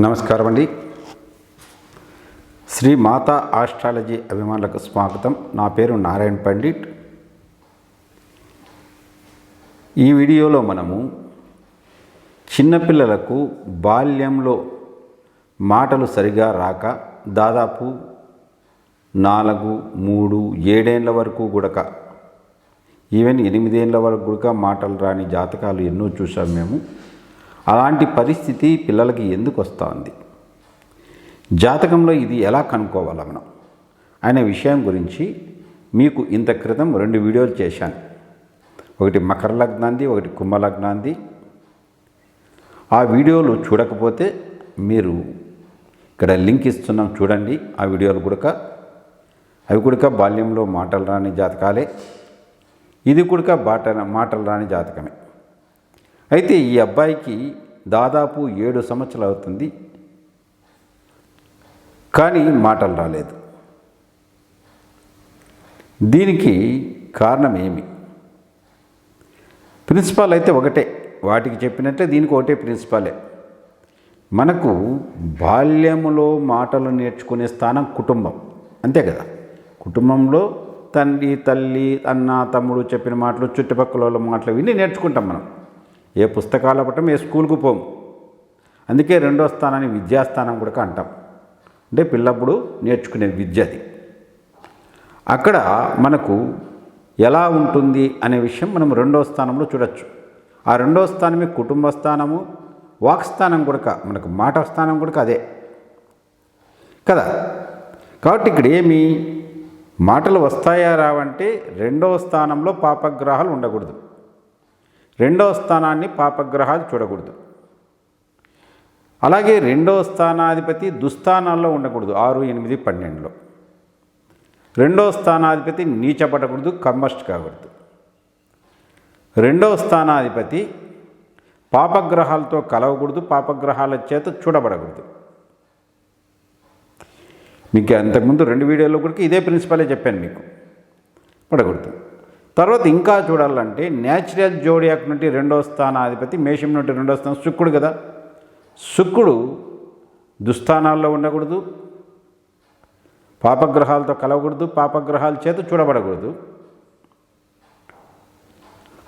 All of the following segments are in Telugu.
నమస్కారం అండి. శ్రీ మాతా ఆస్ట్రాలజీ అభిమానులకు స్వాగతం. నా పేరు నారాయణ పండిట్. ఈ వీడియోలో మనము చిన్నపిల్లలకు బాల్యంలో మాటలు సరిగా రాక దాదాపు 4, 3, 7 ఏళ్ళ వరకు గుడక ఈవెన్ 8 ఏళ్ళ వరకు కూడా మాటలు రాని జాతకాలు ఎన్నో చూసాం మేము. అలాంటి పరిస్థితి పిల్లలకి ఎందుకు వస్తుంది, జాతకంలో ఇది ఎలా కనుక్కోవాలి మనం అనే విషయం గురించి మీకు ఇంత క్రితం 2 వీడియోలు చేశాను. ఒకటి మకర లగ్నాంది, ఒకటి కుంభ లగ్నాంది. ఆ వీడియోలు చూడకపోతే మీరు ఇక్కడ లింక్ ఇస్తున్నాం, చూడండి ఆ వీడియోలు కూడా. అవి కూడా బాల్యంలో మాటలు రాని జాతకాలే, ఇది కూడా మాటలు రాని జాతకమే. అయితే ఈ అబ్బాయికి దాదాపు 7 సంవత్సరాలు అవుతుంది, కానీ మాటలు రాలేదు. దీనికి కారణం ఏమి? ప్రిన్సిపాల్ అయితే ఒకటే, వాటికి చెప్పినట్లే దీనికి ఒకటే ప్రిన్సిపాలే. మనకు బాల్యములో మాటలు నేర్చుకునే స్థానం కుటుంబం, అంతే కదా. కుటుంబంలో తండ్రి, తల్లి, అన్న, తమ్ముడు చెప్పిన మాటలు, చుట్టుపక్కల వాళ్ళ మాటలు విని నేర్చుకుంటాం మనం. ఏ పుస్తకాల పట్టం, ఏ స్కూల్కు పోము. అందుకే 2వ స్థానాన్ని విద్యాస్థానం కూడా అంటాం. అంటే పిల్లప్పుడు నేర్చుకునే విద్యది. అక్కడ మనకు ఎలా ఉంటుంది అనే విషయం మనం 2వ స్థానంలో చూడొచ్చు. ఆ 2వ స్థానమే కుటుంబ స్థానము, వాక్స్థానం కూడా, మనకు మాట స్థానం కూడా అదే కదా. కాబట్టి ఇక్కడ ఏమి మాటలు వస్తాయా రావంటే 2వ స్థానంలో పాపగ్రహాలు ఉండకూడదు, 2వ స్థానాన్ని పాపగ్రహాలు చూడకూడదు. అలాగే 2వ స్థానాధిపతి దుస్థానాల్లో ఉండకూడదు, 6, 8, 12లో. 2వ స్థానాధిపతి నీచపడకూడదు, కంబస్ట్ కాకూడదు. 2వ స్థానాధిపతి పాపగ్రహాలతో కలవకూడదు, పాపగ్రహాల చేత చూడబడకూడదు. మీకు అంతకుముందు 2 వీడియోల్లో కూడా ఇదే ప్రిన్సిపలే చెప్పాను, మీకు పడకూడదు. తర్వాత ఇంకా చూడాలంటే న్యాచురల్ జోడియాక్ నుండి 2వ స్థానాధిపతి, మేషం నుండి 2వ స్థానం శుక్రుడు కదా. శుక్రుడు దుస్థానాల్లో ఉండకూడదు, పాపగ్రహాలతో కలవకూడదు, పాపగ్రహాల చేత చూడబడకూడదు.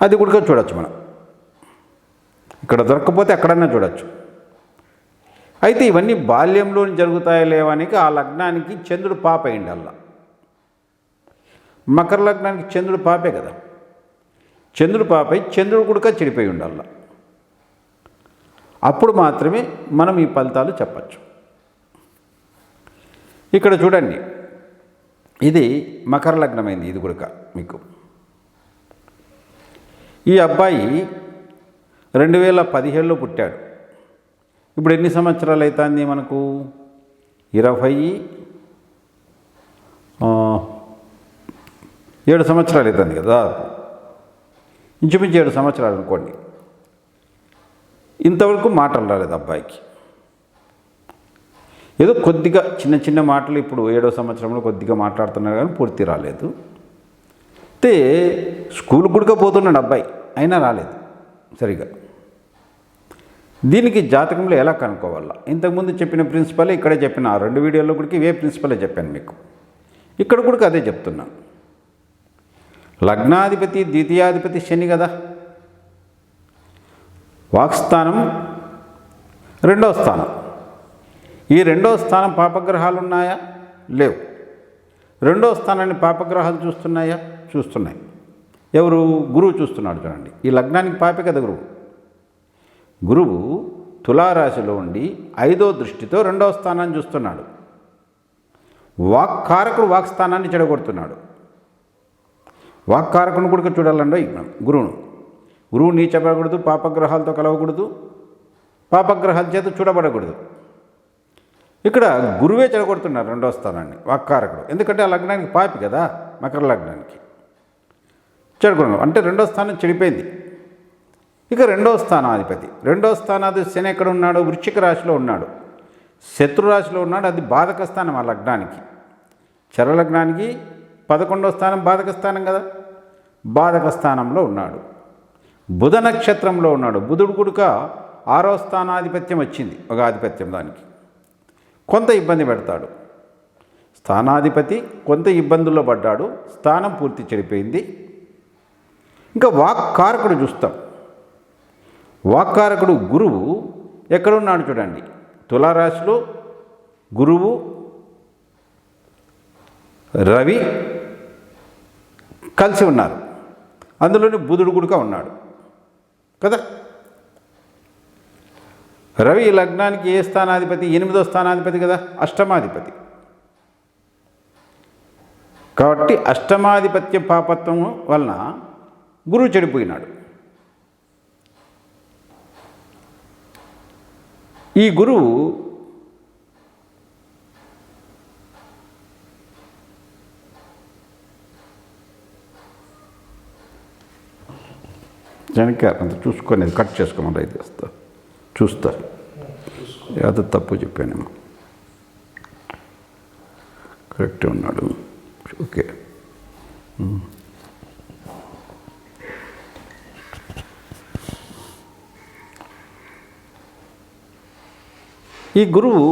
అది కూడా చూడొచ్చు మనం, ఇక్కడ దొరకకపోతే ఎక్కడన్నా చూడొచ్చు. అయితే ఇవన్నీ బాల్యంలో జరుగుతాయో లేవానికి ఆ లగ్నానికి చంద్రుడు పాప అయిండల్లా. మకర లగ్నానికి చంద్రుడు పాపే కదా. చంద్రుడు పాపై చంద్రుడు కూడా చెడిపోయి ఉండాల, అప్పుడు మాత్రమే మనం ఈ ఫలితాలు చెప్పచ్చు. ఇక్కడ చూడండి, ఇది మకర లగ్నమైంది. ఇది కూడా మీకు ఈ అబ్బాయి 2017లో పుట్టాడు. ఇప్పుడు ఎన్ని సంవత్సరాలు అవుతుంది మనకు? 27 సంవత్సరాలు అవుతుంది కదా, ఇంచుమించు 7 సంవత్సరాలు అనుకోండి. ఇంతవరకు మాటలు రాలేదు అబ్బాయికి. ఏదో కొద్దిగా చిన్న చిన్న మాటలు ఇప్పుడు 7వ సంవత్సరంలో కొద్దిగా మాట్లాడుతున్నారు, కానీ పూర్తి రాలేదు. అయితే స్కూల్ కూడా పోతున్నాడు అబ్బాయి, అయినా రాలేదు సరిగా. దీనికి జాతకంలో ఎలా కనుక్కోవాలా? ఇంతకుముందు చెప్పిన ప్రిన్సిపలే ఇక్కడే చెప్పిన, 2 వీడియోల్లో కూడా ఇవే ప్రిన్సిపలే చెప్పాను మీకు. ఇక్కడ కూడా అదే చెప్తున్నాను. లగ్నాధిపతి ద్వితీయాధిపతి శని కదా. వాక్స్థానం 2వ స్థానం. ఈ 2వ స్థానం పాపగ్రహాలు ఉన్నాయా? లేవు. 2వ స్థానాన్ని పాపగ్రహాలు చూస్తున్నాయా? చూస్తున్నాయి. ఎవరు? గురువు చూస్తున్నాడు. చూడండి, ఈ లగ్నానికి పాపే కదా గురువు. గురువు తులారాశిలో ఉండి 5వ దృష్టితో 2వ స్థానాన్ని చూస్తున్నాడు. వాక్కారకుడు వాక్స్థానాన్ని చెడగొడుతున్నాడు. వాక్కారకుని కూడా చూడాలండి గురువు నీచపడకూడదు, పాపగ్రహాలతో కలవకూడదు, పాపగ్రహాల చేత చూడబడకూడదు. ఇక్కడ గురువే చెడగొడుతున్నారు 2వ స్థానాన్ని, వాక్కారకుడు. ఎందుకంటే ఆ లగ్నానికి పాపి కదా, మకర లగ్నానికి చెడగొడడం అంటే 2వ స్థానం చెడిపోయింది. ఇక 2వ స్థానాధిపతి, 2వ స్థానాధిపతి శని ఎక్కడ ఉన్నాడు? వృశ్చిక రాశిలో ఉన్నాడు, శత్రురాశిలో ఉన్నాడు. అది బాధక స్థానం ఆ లగ్నానికి. చరలగ్నానికి 11వ స్థానం బాధక స్థానం కదా, బాధక స్థానంలో ఉన్నాడు. బుధ నక్షత్రంలో ఉన్నాడు. బుధుడు కూడా 6వ స్థానాధిపత్యం వచ్చింది, ఒక ఆధిపత్యం దానికి కొంత ఇబ్బంది పెడతాడు. స్థానాధిపతి కొంత ఇబ్బందుల్లో పడ్డాడు, స్థానం పూర్తి చెడిపోయింది. ఇంకా వాక్కారకుడు చూస్తాం. వాక్కారకుడు గురువు ఎక్కడున్నాడు చూడండి. తులారాశిలో గురువు, రవి కలిసి ఉన్నారు. అందులోని బుధుడు కూడా ఉన్నాడు కదా. రవి లగ్నానికి ఏ స్థానాధిపతి? 8వ స్థానాధిపతి కదా, అష్టమాధిపతి. కాబట్టి అష్టమాధిపత్య పాపత్వం వలన గురువు చెడిపోయినాడు. ఈ గురువు జనకారు అంత చూసుకొని కట్ చేసుకోమని రైతు వస్తా చూస్తా. అది తప్పు చెప్పానేమో, కరెక్టే ఉన్నాడు. ఓకే. ఈ గురువు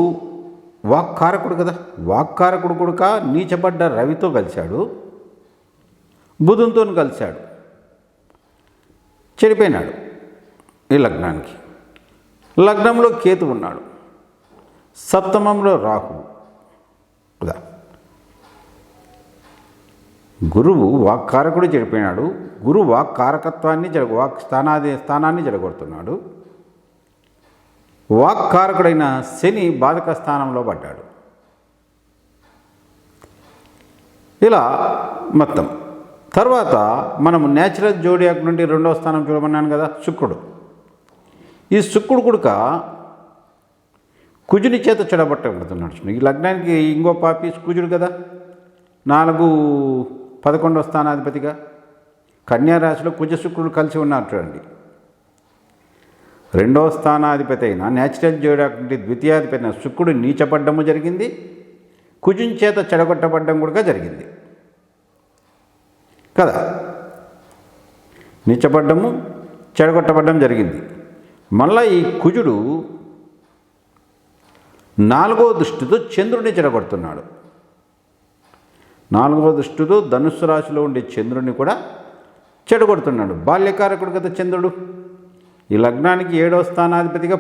వాక్కారకుడు కదా. వాక్కారకుడు కూడా నీచబడ్డ రవితో కలిశాడు, బుధునితో కలిశాడు, చెడిపోయినాడు. ఈ లగ్నానికి లగ్నంలో కేతు ఉన్నాడు, సప్తమంలో రాహు కదా. గురువు వాక్కారకుడు చెడిపోయినాడు. గురువు వాక్కారకత్వాన్ని స్థానాన్ని జరగొడుతున్నాడు. వాక్కారకుడైన శని బాధక స్థానంలో పడ్డాడు. ఇలా మొత్తం తర్వాత మనము న్యాచురల్ జోడియాక్ నుండి 2వ స్థానం చూడమన్నాను కదా, శుక్రుడు. ఈ శుక్రుడు కూడా కుజుని చేత చెడబట్టబడుతున్నాడు. ఈ లగ్నానికి ఇంకో పాపి కుజుడు కదా, 4, 11వ స్థానాధిపతిగా. కన్యారాశిలో కుజ శుక్రుడు కలిసి ఉన్నారు చూడండి. 2వ స్థానాధిపతి అయిన న్యాచురల్ జోడియాక్ నుండి ద్వితీయాధిపతి అయిన శుక్రుడు నీచపడ్డము జరిగింది, కుజుని చేత చెడగొట్టబడ్డం కూడా జరిగింది కదా. నీచపడ్డము, చెడగొట్టబడ్డం జరిగింది. మళ్ళా ఈ కుజుడు 4వ దృష్టితో చంద్రుడిని చెడగొడుతున్నాడు. 4వ దృష్టితో ధనుస్సు రాశిలో ఉండే చంద్రుడిని కూడా చెడగొడుతున్నాడు. బాల్యకారకుడు కదా చంద్రుడు. ఈ లగ్నానికి 7వ స్థానాధిపతిగా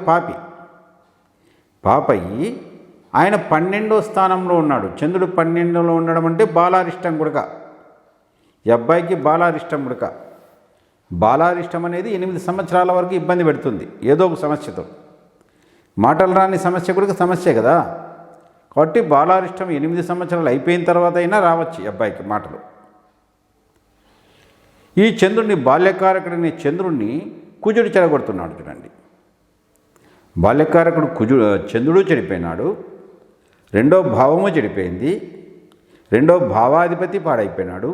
పాపయ్యి ఆయన 12వ స్థానంలో ఉన్నాడు. చంద్రుడు 12లో ఉండడం అంటే బాలారిష్టం కూడా. ఈ అబ్బాయికి బాలారిష్టం కూడా. బాలారిష్టం అనేది 8 సంవత్సరాల వరకు ఇబ్బంది పెడుతుంది ఏదో ఒక సమస్యతో. మాటలు రాని సమస్య కూడా సమస్యే కదా. కాబట్టి బాలారిష్టం 8 సంవత్సరాలు అయిపోయిన తర్వాత అయినా రావచ్చు ఈ అబ్బాయికి మాటలు. ఈ చంద్రుడిని, బాల్యకారకుడిని చంద్రుడిని కుజుడు చెడగొడుతున్నాడు చూడండి. బాల్యకారకుడు చంద్రుడు చెడిపోయినాడు, 2వ భావము చెడిపోయింది, 2వ భావాధిపతి పాడైపోయినాడు,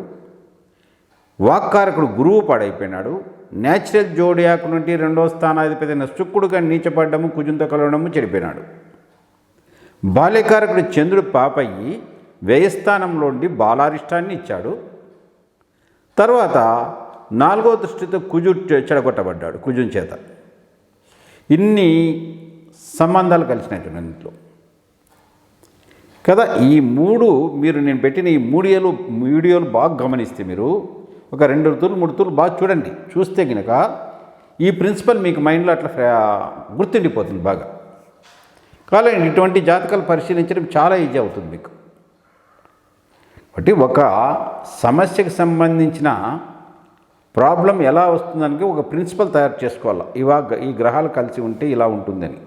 వాక్కారకుడు గురువు పాడైపోయినాడు. న్యాచురల్ జోడియాక్ నుండి 2వ స్థానాధిపతి అయిన శుక్రుడుగా నీచపడ్డము, కుజుంతో కలవడము చెడిపోయినాడు. బాల్యకారకుడు చంద్రుడు పాపయ్యి వ్యయస్థానంలో ఉండి బాలారిష్టాన్ని ఇచ్చాడు. తర్వాత 4వ దృష్టితో కుజుడు చెడగొట్టబడ్డాడు కుజుని చేత. ఇన్ని సంబంధాలు కలిసినట్టు ఇంట్లో కదా. ఈ 3 మీరు నేను పెట్టిన ఈ 3 వీడియోలు బాగా గమనిస్తే మీరు ఒక 2 తూర్లు 3 తూర్లు బాగా చూడండి. చూస్తే కనుక ఈ ప్రిన్సిపల్ మీకు మైండ్లో అట్లా గుర్తుండిపోతుంది బాగా. కానీ ఇటువంటి జాతకాలు పరిశీలించడం చాలా ఈజీ అవుతుంది మీకు. కాబట్టి ఒక సమస్యకు సంబంధించిన ప్రాబ్లం ఎలా వస్తుందానికి ఒక ప్రిన్సిపల్ తయారు చేసుకోవాలి. ఈ గ్రహాలు కలిసి ఉంటే ఇలా ఉంటుందని.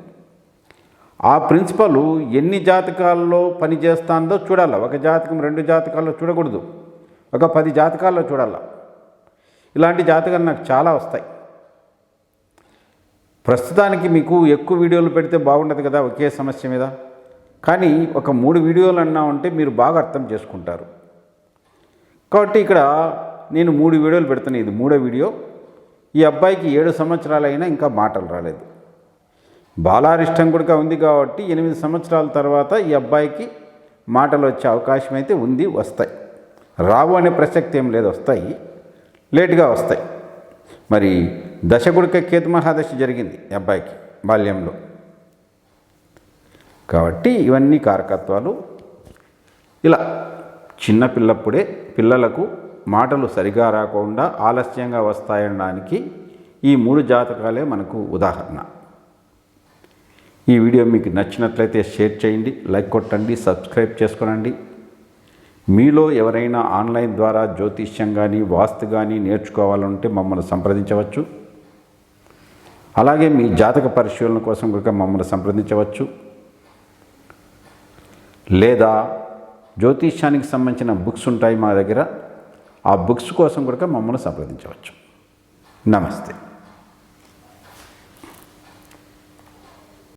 ఆ ప్రిన్సిపల్ ఎన్ని జాతకాల్లో పనిచేస్తుందో చూడాలి. ఒక జాతకం 2 జాతకాల్లో చూడకూడదు, ఒక 10 జాతకాల్లో చూడాలి. ఇలాంటి జాతకాలు నాకు చాలా వస్తాయి. ప్రస్తుతానికి మీకు ఎక్కువ వీడియోలు పెడితే బాగుండదు కదా ఒకే సమస్య మీద. కానీ ఒక 3 వీడియోలు అన్నా ఉంటే మీరు బాగా అర్థం చేసుకుంటారు. కాబట్టి ఇక్కడ నేను 3 వీడియోలు పెడుతున్నాను. ఇది 3వ వీడియో. ఈ అబ్బాయికి 7 సంవత్సరాలైనా ఇంకా మాటలు రాలేదు. బాలారిష్టం కూడా ఉంది కాబట్టి 8 సంవత్సరాల తర్వాత ఈ అబ్బాయికి మాటలు వచ్చే అవకాశం అయితే ఉంది. వస్తాయి, రావు అనే ప్రసక్తి ఏం లేదు, వస్తాయి, లేటుగా వస్తాయి. మరి దశ గుడిక కేతు మహాదశ జరిగింది ఈ అబ్బాయికి. బాల్యంలో. కాబట్టి ఇవన్నీ కారకత్వాలు. ఇలా చిన్నపిల్లప్పుడే పిల్లలకు మాటలు సరిగా రాకుండా ఆలస్యంగా వస్తాయనడానికి ఈ 3 జాతకాలే మనకు ఉదాహరణ. ఈ వీడియో మీకు నచ్చినట్లయితే షేర్ చేయండి, లైక్ కొట్టండి, సబ్స్క్రైబ్ చేసుకోనండి. మీలో ఎవరైనా ఆన్లైన్ ద్వారా జ్యోతిష్యం కానీ వాస్తు కానీ నేర్చుకోవాలంటే మమ్మల్ని సంప్రదించవచ్చు. అలాగే మీ జాతక పరిశీలన కోసం కూడా మమ్మల్ని సంప్రదించవచ్చు. లేదా జ్యోతిష్యానికి సంబంధించిన బుక్స్ ఉంటాయి మా దగ్గర, ఆ బుక్స్ కోసం కూడా మమ్మల్ని సంప్రదించవచ్చు. నమస్తే.